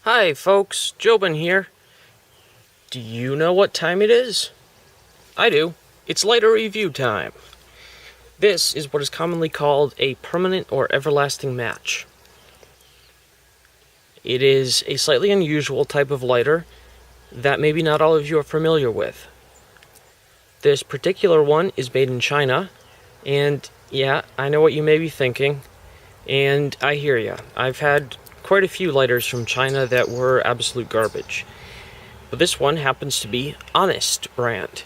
Hi folks, Jobin here. Do you know what time it is? I do. It's lighter review time. This is what is commonly called a permanent or everlasting match. It is a slightly unusual type of lighter that maybe not all of you are familiar with. This particular one is made in China, and yeah, I know what you may be thinking, and I hear ya. I've had quite a few lighters from China that were absolute garbage. But this one happens to be Honest brand.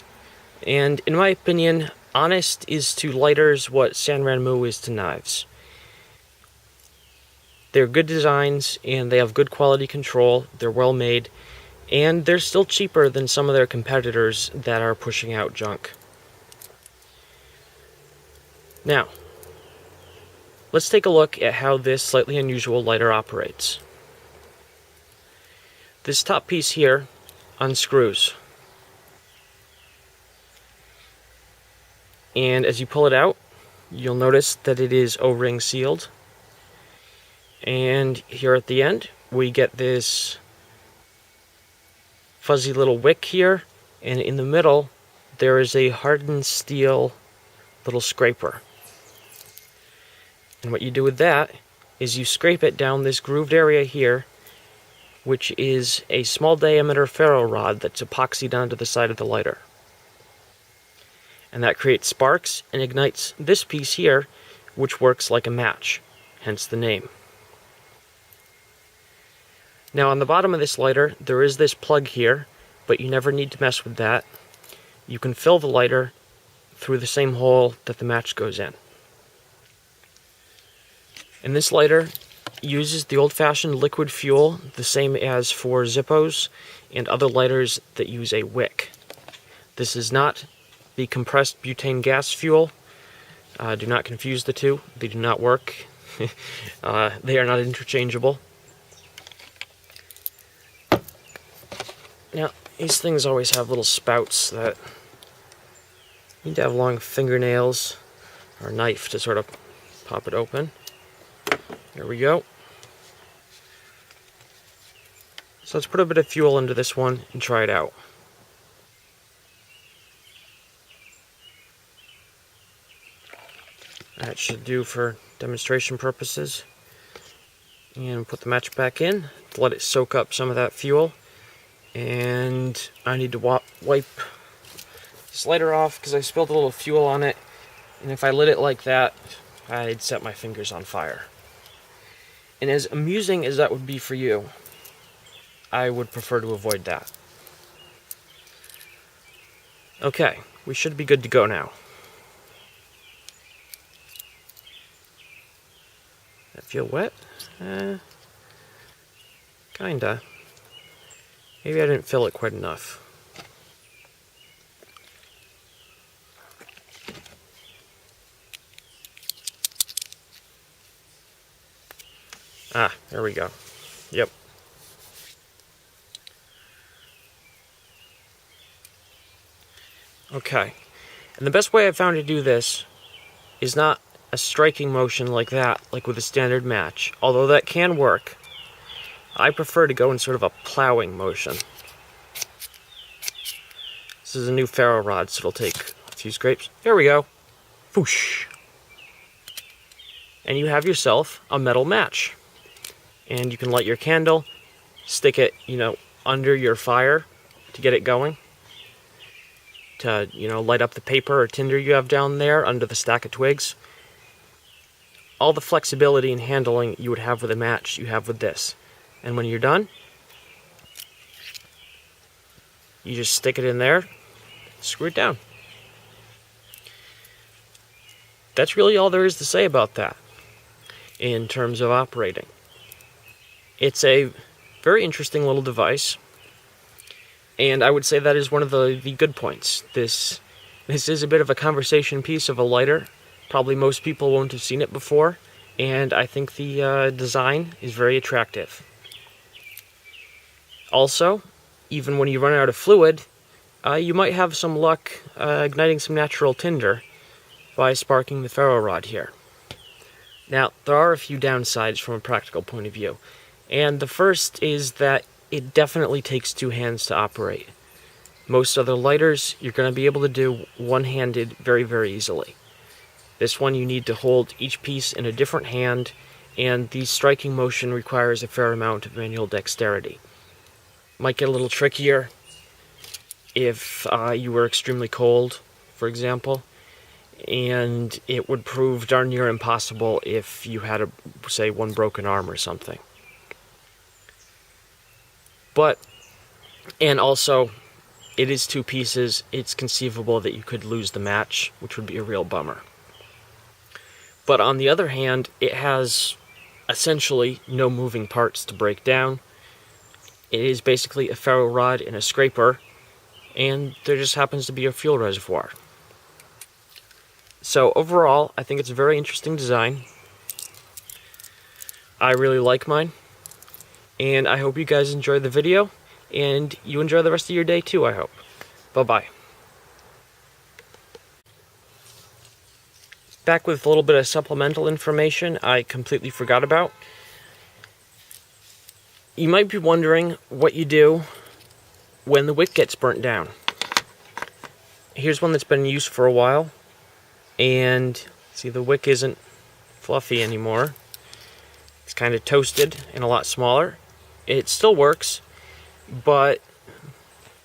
And in my opinion, Honest is to lighters what Sanrenmu is to knives. They're good designs, and they have good quality control, they're well made, and they're still cheaper than some of their competitors that are pushing out junk. Now, let's take a look at how this slightly unusual lighter operates. This top piece here unscrews. And as you pull it out, you'll notice that it is O-ring sealed. And here at the end, we get this fuzzy little wick here, and in the middle, there is a hardened steel little scraper. And what you do with that is you scrape it down this grooved area here, which is a small diameter ferro rod that's epoxied onto the side of the lighter. And that creates sparks and ignites this piece here, which works like a match, hence the name. Now on the bottom of this lighter, there is this plug here, but you never need to mess with that. You can fill the lighter through the same hole that the match goes in. And this lighter uses the old-fashioned liquid fuel, the same as for Zippos and other lighters that use a wick. This is not the compressed butane gas fuel. Do not confuse the two. They do not work. They are not interchangeable. Now, these things always have little spouts that you need to have long fingernails or a knife to sort of pop it open. There we go. So let's put a bit of fuel into this one and try it out. That should do for demonstration purposes. And put the match back in to let it soak up some of that fuel. And I need to wipe this lighter off because I spilled a little fuel on it. And if I lit it like that, I'd set my fingers on fire. And as amusing as that would be for you, I would prefer to avoid that. Okay, we should be good to go now. That feel wet? Kinda. Maybe I didn't fill it quite enough. Ah, there we go. Yep. Okay. And the best way I've found to do this is not a striking motion like that, like with a standard match. Although that can work, I prefer to go in sort of a plowing motion. This is a new ferro rod, so it'll take a few scrapes. There we go. Whoosh. And you have yourself a metal match. And you can light your candle, stick it, under your fire to get it going. To, light up the paper or tinder you have down there under the stack of twigs. All the flexibility and handling you would have with a match, you have with this. And when you're done, you just stick it in there, screw it down. That's really all there is to say about that in terms of operating. It's a very interesting little device, and I would say that is one of the good points. This is a bit of a conversation piece of a lighter. Probably most people won't have seen it before, and I think the design is very attractive. Also, even when you run out of fluid, you might have some luck igniting some natural tinder by sparking the ferro rod here. Now, there are a few downsides from a practical point of view, And the first is that it definitely takes two hands to operate. Most other lighters you're going to be able to do one-handed very, very easily. This one you need to hold each piece in a different hand, and the striking motion requires a fair amount of manual dexterity. Might get a little trickier if you were extremely cold, for example, and it would prove darn near impossible if you had, say, one broken arm or something. And also, it is two pieces. It's conceivable that you could lose the match, which would be a real bummer. But on the other hand, it has essentially no moving parts to break down. It is basically a ferro rod and a scraper, and there just happens to be a fuel reservoir. So overall, I think it's a very interesting design. I really like mine, and I hope you guys enjoy the video, and you enjoy the rest of your day too, I hope. Bye-bye. Back with a little bit of supplemental information I completely forgot about. You might be wondering what you do when the wick gets burnt down. Here's one that's been in use for a while, and see, the wick isn't fluffy anymore. It's kind of toasted and a lot smaller. It still works, but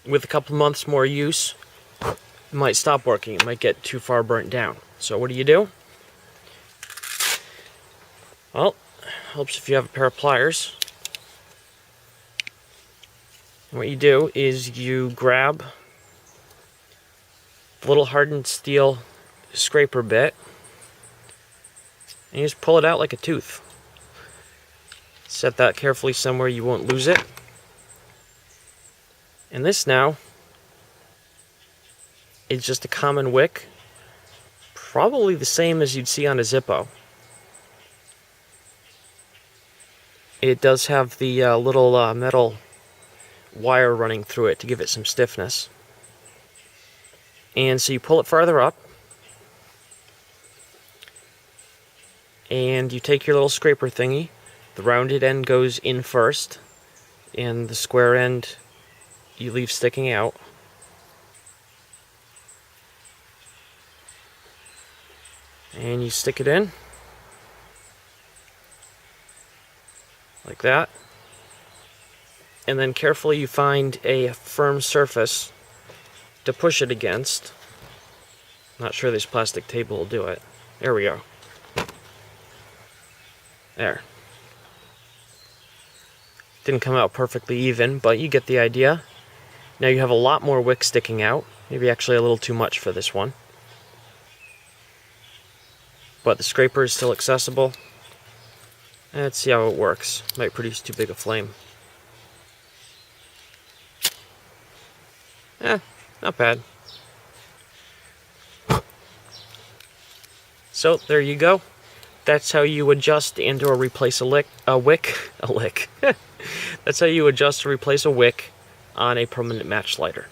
with a couple months more use, it might stop working. It might get too far burnt down. So what do? Well, helps if you have a pair of pliers. And what you do is you grab the little hardened steel scraper bit, and you just pull it out like a tooth. Set that carefully somewhere you won't lose it. And this now is just a common wick, probably the same as you'd see on a zippo. It does have the little metal wire running through it to give it some stiffness. And so you pull it farther up, and you take your little scraper thingy. The rounded end goes in first, and the square end you leave sticking out. And you stick it in like that, and then carefully you find a firm surface to push it against. Not sure this plastic table will do it. There we go. There. Didn't come out perfectly even, but you get the idea. Now you have a lot more wick sticking out, maybe actually a little too much for this one. But the scraper is still accessible. Let's see how it works. Might produce too big a flame. Not bad. So there you go. That's how you adjust and or replace a wick. That's how you adjust or replace a wick on a permanent match lighter.